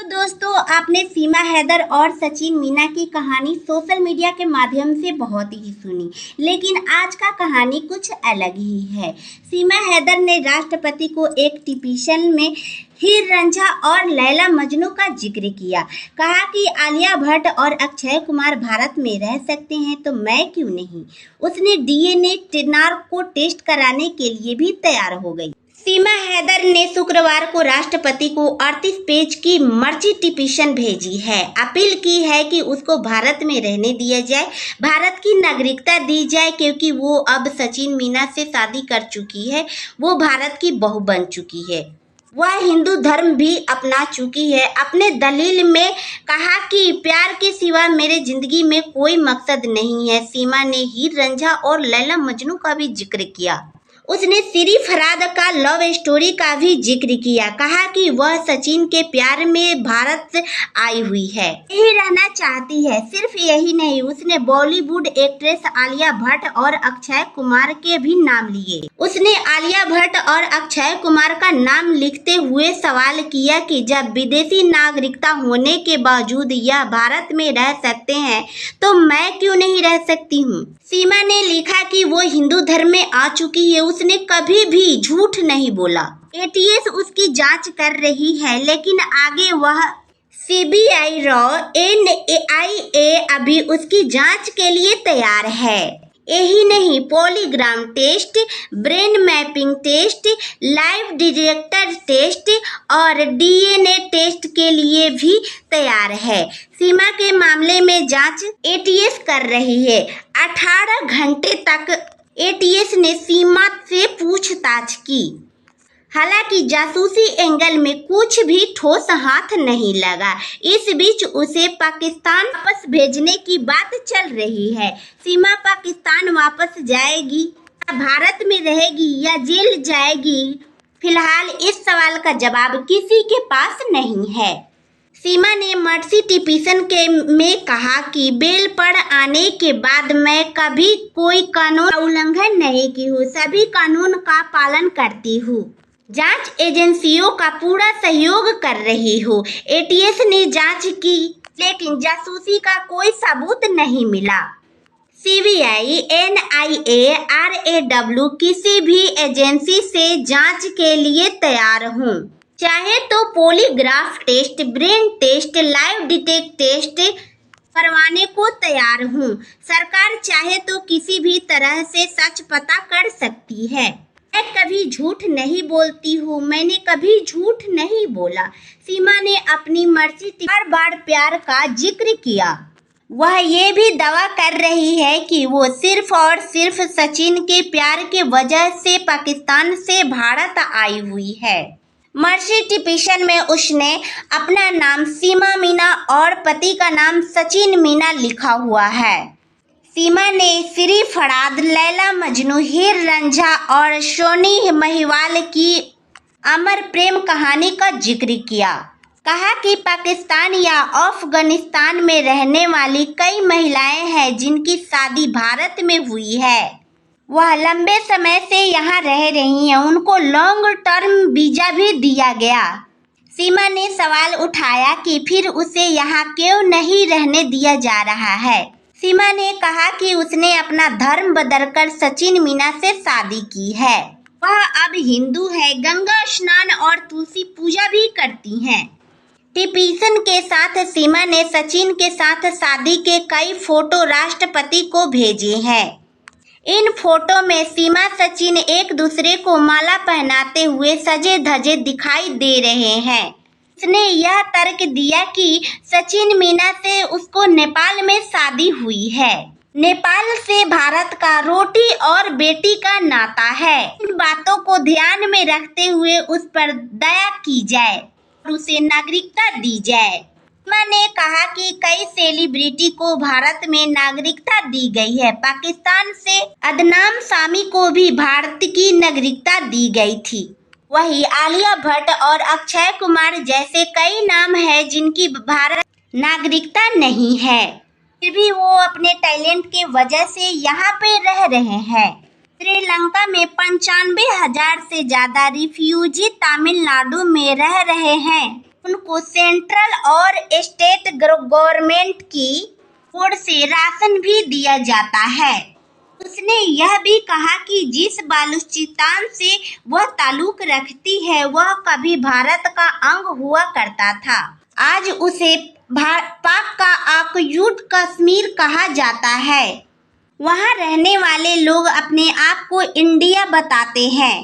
दोस्तों, आपने सीमा हैदर और सचिन मीना की कहानी सोशल मीडिया के माध्यम से बहुत ही सुनी, लेकिन आज का कहानी कुछ अलग ही है। सीमा हैदर ने राष्ट्रपति को एक टिप्पणी में हीर रांझा और लैला मजनू का जिक्र किया। कहा कि आलिया भट्ट और अक्षय कुमार भारत में रह सकते हैं तो मैं क्यों नहीं। उसने डीएनए को टेस्ट कराने के लिए भी तैयार हो गई। सीमा हैदर ने शुक्रवार को राष्ट्रपति को 38 पेज की मर्जी टिप्पणी भेजी है। अपील की है कि उसको भारत में रहने दिया जाए, भारत की नागरिकता दी जाए, क्योंकि वो अब सचिन मीना से शादी कर चुकी है। वो भारत की बहू बन चुकी है। वह हिंदू धर्म भी अपना चुकी है। अपने दलील में कहा कि प्यार के सिवा मेरे जिंदगी में कोई मकसद नहीं है। सीमा ने हीर रांझा और लैला मजनू का भी जिक्र किया। उसने श्री फरहाद का लव स्टोरी का भी जिक्र किया। कहा कि वह सचिन के प्यार में भारत आई हुई है, यही रहना चाहती है। सिर्फ यही नहीं, उसने बॉलीवुड एक्ट्रेस आलिया भट्ट और अक्षय कुमार के भी नाम लिए। उसने आलिया भट्ट और अक्षय कुमार का नाम लिखते हुए सवाल किया कि जब विदेशी नागरिकता होने के बावजूद यह भारत में रह सकते हैं तो मैं क्यों नहीं रह सकती हूँ। सीमा ने लिखा कि वो हिंदू धर्म में आ चुकी है। उसने कभी भी झूठ नहीं बोला। एटीएस उसकी जांच कर रही है, लेकिन आगे वह सीबीआई एनआईए अभी उसकी जांच के लिए तैयार है। यही नहीं, polygraph test, brain mapping test, lie detector test और डीएनए टेस्ट के लिए भी तैयार है। सीमा के मामले में जांच एटीएस कर रही है। 18 घंटे तक एटीएस ने सीमा से पूछताछ की। हालांकि जासूसी एंगल में कुछ भी ठोस हाथ नहीं लगा। इस बीच उसे पाकिस्तान वापस भेजने की बात चल रही है। सीमा पाकिस्तान वापस जाएगी, भारत में रहेगी या जेल जाएगी, फिलहाल इस सवाल का जवाब किसी के पास नहीं है। सीमा ने मर्सी टिप्पणी में कहा कि बेल पर आने के बाद मैं कभी कोई कानून का उल्लंघन नहीं की हूँ, सभी कानून का पालन करती हूँ, जांच एजेंसियों का पूरा सहयोग कर रही हूँ। एटीएस ने जांच की, लेकिन जासूसी का कोई सबूत नहीं मिला। सीबीआई, एनआईए, आरएडब्ल्यू किसी भी एजेंसी से जांच के लिए तैयार हूँ। चाहे तो polygraph test, brain test, lie detect test करवाने को तैयार हूँ। सरकार चाहे तो किसी भी तरह से सच पता कर सकती है। मैं कभी झूठ नहीं बोलती हूँ, मैंने कभी झूठ नहीं बोला। सीमा ने अपनी मर्जी बार प्यार का जिक्र किया। वह ये भी दावा कर रही है कि वो सिर्फ और सिर्फ सचिन के प्यार के वजह से पाकिस्तान से भारत आई हुई है। मर्सी टिप्पणी में उसने अपना नाम सीमा मीना और पति का नाम सचिन मीना लिखा हुआ है। सीमा ने श्री फरहाद, लैला मजनू, हीर रांझा और सोनी महिवाल की अमर प्रेम कहानी का जिक्र किया। कहा कि पाकिस्तान या अफगानिस्तान में रहने वाली कई महिलाएं हैं जिनकी शादी भारत में हुई है। वह लंबे समय से यहाँ रह रही हैं, उनको लॉन्ग टर्म वीजा भी दिया गया। सीमा ने सवाल उठाया कि फिर उसे यहाँ क्यों नहीं रहने दिया जा रहा है। सीमा ने कहा कि उसने अपना धर्म बदलकर सचिन मीना से शादी की है। वह अब हिंदू है, गंगा स्नान और तुलसी पूजा भी करती हैं। टिप्पणी के साथ सीमा ने सचिन के साथ शादी के कई फोटो राष्ट्रपति को भेजे हैं। इन फोटो में सीमा सचिन एक दूसरे को माला पहनाते हुए सजे धजे दिखाई दे रहे हैं। उसने यह तर्क दिया कि सचिन मीना से उसको नेपाल में शादी हुई है। नेपाल से भारत का रोटी और बेटी का नाता है। इन बातों को ध्यान में रखते हुए उस पर दया की जाए और उसे नागरिकता दी जाए। सीमा ने कहा कि कई सेलिब्रिटी को भारत में नागरिकता दी गई है। पाकिस्तान से अदनान सामी को भी भारत की नागरिकता दी गई थी। वही आलिया भट्ट और अक्षय कुमार जैसे कई नाम हैं जिनकी भारत नागरिकता नहीं है, फिर भी वो अपने टैलेंट के वजह से यहाँ पे रह रहे हैं। श्रीलंका में 95,000 से ज्यादा रिफ्यूजी तमिलनाडु में रह रहे हैं। उनको सेंट्रल और स्टेट गवर्नमेंट की ओर से राशन भी दिया जाता है। उसने यह भी कहा कि जिस बलूचिस्तान से वह ताल्लुक रखती है वह कभी भारत का अंग हुआ करता था। आज उसे पाक का ऑक्यूपाइड कश्मीर कहा जाता है। वहाँ रहने वाले लोग अपने आप को इंडिया बताते हैं।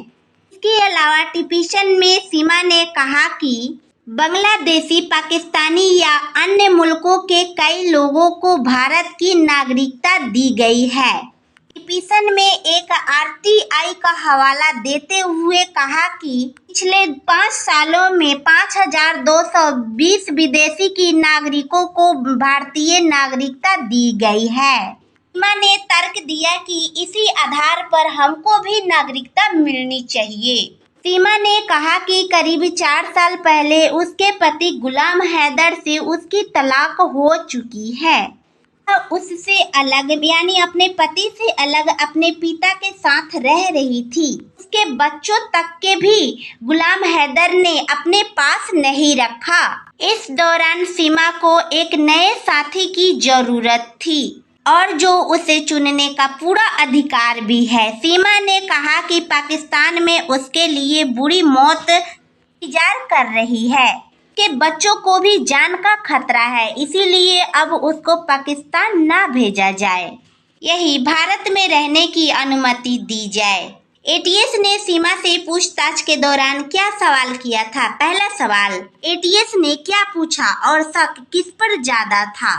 इसके अलावा टिप्पणी में सीमा ने कहा कि बांग्लादेशी, पाकिस्तानी या अन्य मुल्कों के कई लोगों को भारत की नागरिकता दी गई है। टिप्पणी में एक आरटीआई का हवाला देते हुए कहा कि पिछले 5 सालों में 5,220 विदेशी की नागरिकों को भारतीय नागरिकता दी गई है। सीमा ने तर्क दिया कि इसी आधार पर हमको भी नागरिकता मिलनी चाहिए। सीमा ने कहा कि करीब 4 साल पहले उसके पति गुलाम हैदर से उसकी तलाक हो चुकी है। उससे अलग यानी अपने पति से अलग अपने पिता के साथ रह रही थी। उसके बच्चों तक के भी गुलाम हैदर ने अपने पास नहीं रखा। इस दौरान सीमा को एक नए साथी की जरूरत थी और जो उसे चुनने का पूरा अधिकार भी है। सीमा ने कहा कि पाकिस्तान में उसके लिए बुरी मौत इंतजार कर रही है, के बच्चों को भी जान का खतरा है, इसीलिए अब उसको पाकिस्तान ना भेजा जाए, यही भारत में रहने की अनुमति दी जाए। एटीएस ने सीमा से पूछताछ के दौरान क्या सवाल किया था? पहला सवाल, एटीएस ने क्या पूछा और शक किस पर ज्यादा था?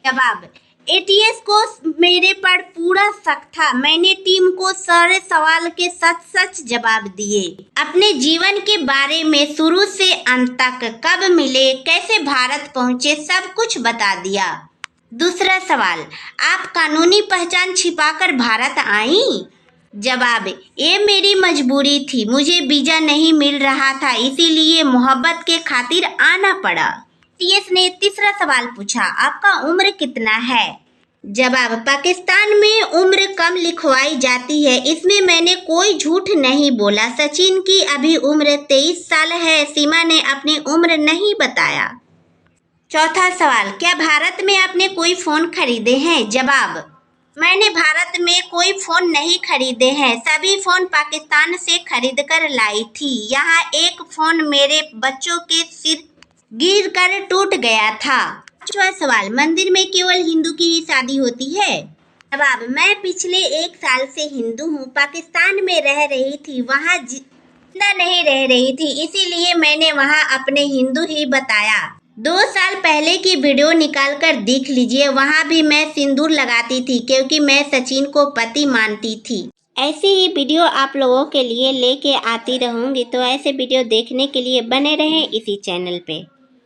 जवाब, एटीएस को मेरे पर पूरा शक था। मैंने टीम को सारे सवाल के सच जवाब दिए। अपने जीवन के बारे में शुरू से अंत तक, कब मिले, कैसे भारत पहुंचे, सब कुछ बता दिया। दूसरा सवाल, आप कानूनी पहचान छिपाकर भारत आई? जवाब, ये मेरी मजबूरी थी, मुझे वीजा नहीं मिल रहा था, इसीलिए मोहब्बत के खातिर आना पड़ा। एटीएस ने तीसरा सवाल पूछा, आपका उम्र कितना है? जवाब, पाकिस्तान में उम्र कम लिखवाई जाती है, इसमें मैंने कोई झूठ नहीं बोला। सचिन की अभी उम्र 23 साल है। सीमा ने अपनी उम्र नहीं बताया। चौथा सवाल, क्या भारत में आपने कोई फोन खरीदे हैं? जवाब, मैंने भारत में कोई फोन नहीं खरीदे हैं, सभी फोन पाकिस्तान से खरीद कर लाई थी। यहाँ एक फोन मेरे बच्चों के सिर गिर कर टूट गया था। पांचवा सवाल, मंदिर में केवल हिंदू की ही शादी होती है? जवाब, मैं पिछले 1 साल से हिंदू हूँ, पाकिस्तान में रह रही थी, वहाँ जिंदा नहीं रह रही थी, इसीलिए मैंने वहाँ अपने हिंदू ही बताया। 2 साल पहले की वीडियो निकाल कर देख लीजिए, वहाँ भी मैं सिंदूर लगाती थी क्योंकि मैं सचिन को पति मानती थी। ऐसी ही वीडियो आप लोगों के लिए लेके आती रहूँगी, तो ऐसे वीडियो देखने के लिए बने रहें इसी चैनल पे।